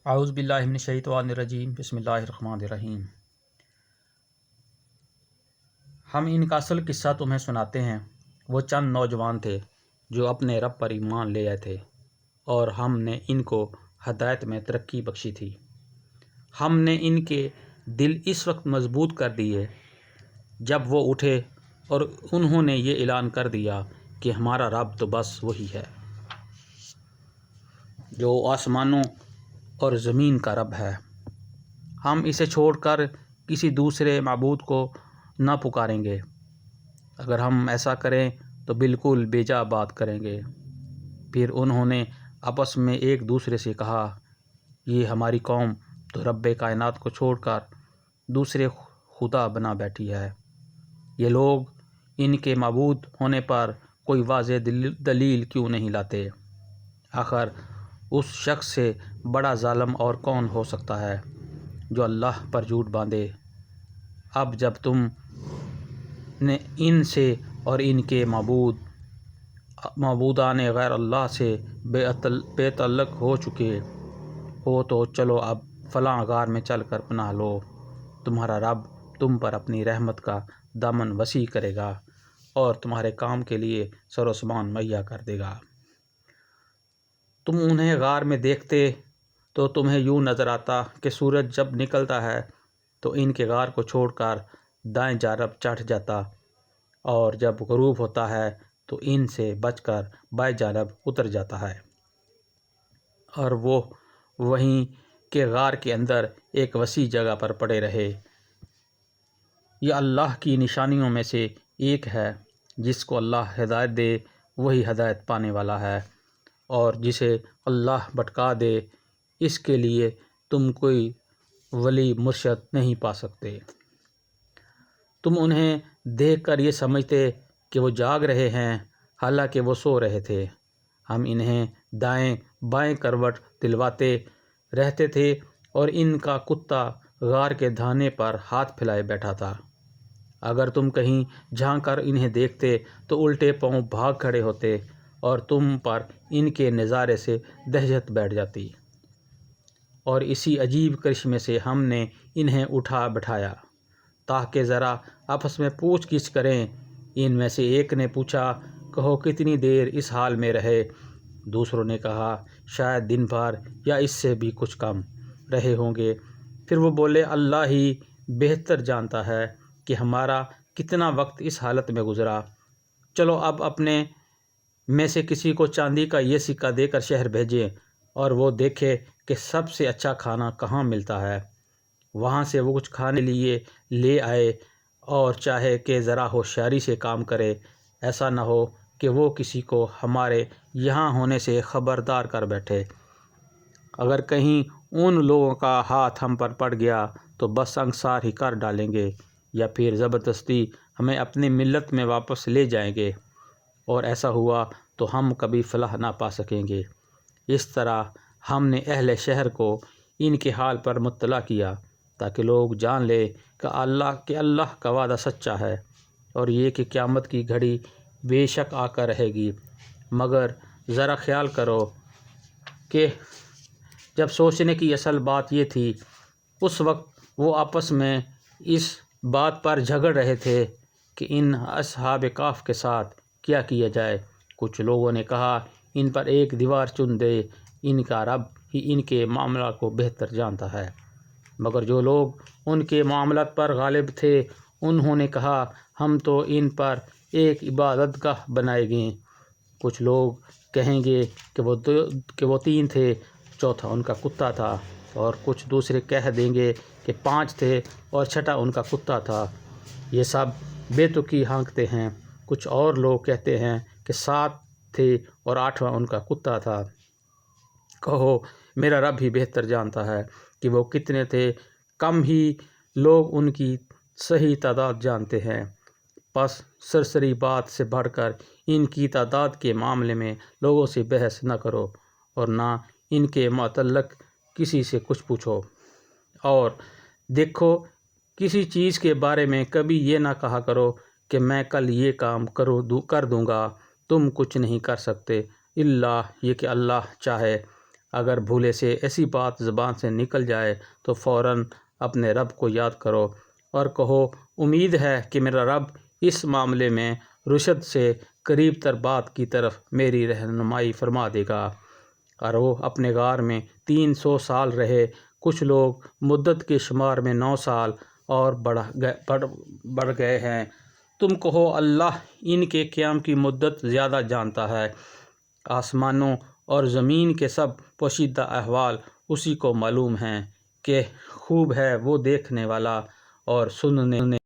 اعوذ باللہ من الشیطان الرجیم بسم اللہ الرحمن الرحیم۔ ہم ان کا اصل قصہ تمہیں سناتے ہیں۔ وہ چند نوجوان تھے جو اپنے رب پر ایمان لے آئے تھے اور ہم نے ان کو ہدایت میں ترقی بخشی تھی۔ ہم نے ان کے دل اس وقت مضبوط کر دیے جب وہ اٹھے اور انہوں نے یہ اعلان کر دیا کہ ہمارا رب تو بس وہی ہے جو آسمانوں اور زمین کا رب ہے۔ ہم اسے چھوڑ کر کسی دوسرے معبود کو نہ پکاریں گے۔ اگر ہم ایسا کریں تو بالکل بیجا بات کریں گے۔ پھر انہوں نے آپس میں ایک دوسرے سے کہا، یہ ہماری قوم تو رب کائنات کو چھوڑ کر دوسرے خدا بنا بیٹھی ہے۔ یہ لوگ ان کے معبود ہونے پر کوئی واضح دلیل کیوں نہیں لاتے؟ آخر اس شخص سے بڑا ظالم اور کون ہو سکتا ہے جو اللہ پر جھوٹ باندھے؟ اب جب تم نے ان سے اور ان کے معبودان غیر اللہ سے بے تعلق ہو چکے ہو تو چلو اب فلاں غار میں چل کر پناہ لو۔ تمہارا رب تم پر اپنی رحمت کا دامن وسیع کرے گا اور تمہارے کام کے لیے سر و سامان مہیا کر دے گا۔ تم انہیں غار میں دیکھتے تو تمہیں یوں نظر آتا کہ سورج جب نکلتا ہے تو ان کے غار کو چھوڑ کر دائیں جانب چڑھ جاتا اور جب غروب ہوتا ہے تو ان سے بچ کر بائیں جانب اتر جاتا ہے، اور وہ وہیں کے غار کے اندر ایک وسیع جگہ پر پڑے رہے۔ یہ اللہ کی نشانیوں میں سے ایک ہے۔ جس کو اللہ ہدایت دے وہی ہدایت پانے والا ہے، اور جسے اللہ بھٹکا دے اس کے لیے تم کوئی ولی مرشد نہیں پا سکتے۔ تم انہیں دیکھ کر یہ سمجھتے کہ وہ جاگ رہے ہیں، حالانکہ وہ سو رہے تھے۔ ہم انہیں دائیں بائیں کروٹ دلواتے رہتے تھے اور ان کا کتا غار کے دھانے پر ہاتھ پھیلائے بیٹھا تھا۔ اگر تم کہیں جھانک کر انہیں دیکھتے تو الٹے پاؤں بھاگ کھڑے ہوتے اور تم پر ان کے نظارے سے دہشت بیٹھ جاتی۔ اور اسی عجیب کرشمے سے ہم نے انہیں اٹھا بٹھایا تاکہ ذرا آپس میں پوچھ گچھ کریں۔ ان میں سے ایک نے پوچھا، کہو کتنی دیر اس حال میں رہے؟ دوسروں نے کہا، شاید دن بھر یا اس سے بھی کچھ کم رہے ہوں گے۔ پھر وہ بولے، اللہ ہی بہتر جانتا ہے کہ ہمارا کتنا وقت اس حالت میں گزرا۔ چلو اب اپنے میں سے کسی کو چاندی کا یہ سکہ دے کر شہر بھیجیں اور وہ دیکھے کہ سب سے اچھا کھانا کہاں ملتا ہے، وہاں سے وہ کچھ کھانے لیے لے آئے، اور چاہے کہ ذرا ہوشیاری سے کام کرے، ایسا نہ ہو کہ وہ کسی کو ہمارے یہاں ہونے سے خبردار کر بیٹھے۔ اگر کہیں ان لوگوں کا ہاتھ ہم پر پڑ گیا تو بس سنگسار ہی کر ڈالیں گے، یا پھر زبردستی ہمیں اپنی ملت میں واپس لے جائیں گے، اور ایسا ہوا تو ہم کبھی فلاح نہ پا سکیں گے۔ اس طرح ہم نے اہل شہر کو ان کے حال پر مطلع کیا تاکہ لوگ جان لیں کہ اللہ کا وعدہ سچا ہے، اور یہ کہ قیامت کی گھڑی بے شک آ کر رہے گی۔ مگر ذرا خیال کرو کہ جب سوچنے کی اصل بات یہ تھی، اس وقت وہ آپس میں اس بات پر جھگڑ رہے تھے کہ ان اصحاب کہف کے ساتھ کیا کیا جائے۔ کچھ لوگوں نے کہا، ان پر ایک دیوار چن دے، ان کا رب ہی ان کے معاملہ کو بہتر جانتا ہے۔ مگر جو لوگ ان کے معاملات پر غالب تھے انہوں نے کہا، ہم تو ان پر ایک عبادت گاہ بنائیں گے۔ کچھ لوگ کہیں گے کہ وہ 3 تھے، چوتھا ان کا کتا تھا، اور کچھ دوسرے کہہ دیں گے کہ 5 تھے اور چھٹا ان کا کتا تھا۔ یہ سب بے تکی ہانکتے ہیں۔ کچھ اور لوگ کہتے ہیں کہ 7 تھے اور 8واں ان کا کتا تھا۔ کہو میرا رب ہی بہتر جانتا ہے کہ وہ کتنے تھے، کم ہی لوگ ان کی صحیح تعداد جانتے ہیں۔ پس سرسری بات سے بڑھ کر ان کی تعداد کے معاملے میں لوگوں سے بحث نہ کرو، اور نہ ان کے متعلق کسی سے کچھ پوچھو۔ اور دیکھو، کسی چیز کے بارے میں کبھی یہ نہ کہا کرو کہ میں کل یہ کام کر دوں گا۔ تم کچھ نہیں کر سکتے الا یہ کہ اللہ چاہے۔ اگر بھولے سے ایسی بات زبان سے نکل جائے تو فوراً اپنے رب کو یاد کرو اور کہو امید ہے کہ میرا رب اس معاملے میں رشد سے قریب تر بات کی طرف میری رہنمائی فرما دے گا۔ اور وہ اپنے غار میں 300 سال رہے، کچھ لوگ مدت کے شمار میں 9 سال اور بڑھ گئے ہیں۔ تم کہو اللہ ان کے قیام کی مدت زیادہ جانتا ہے۔ آسمانوں اور زمین کے سب پوشیدہ احوال اسی کو معلوم ہیں کہ خوب ہے وہ دیکھنے والا اور سننے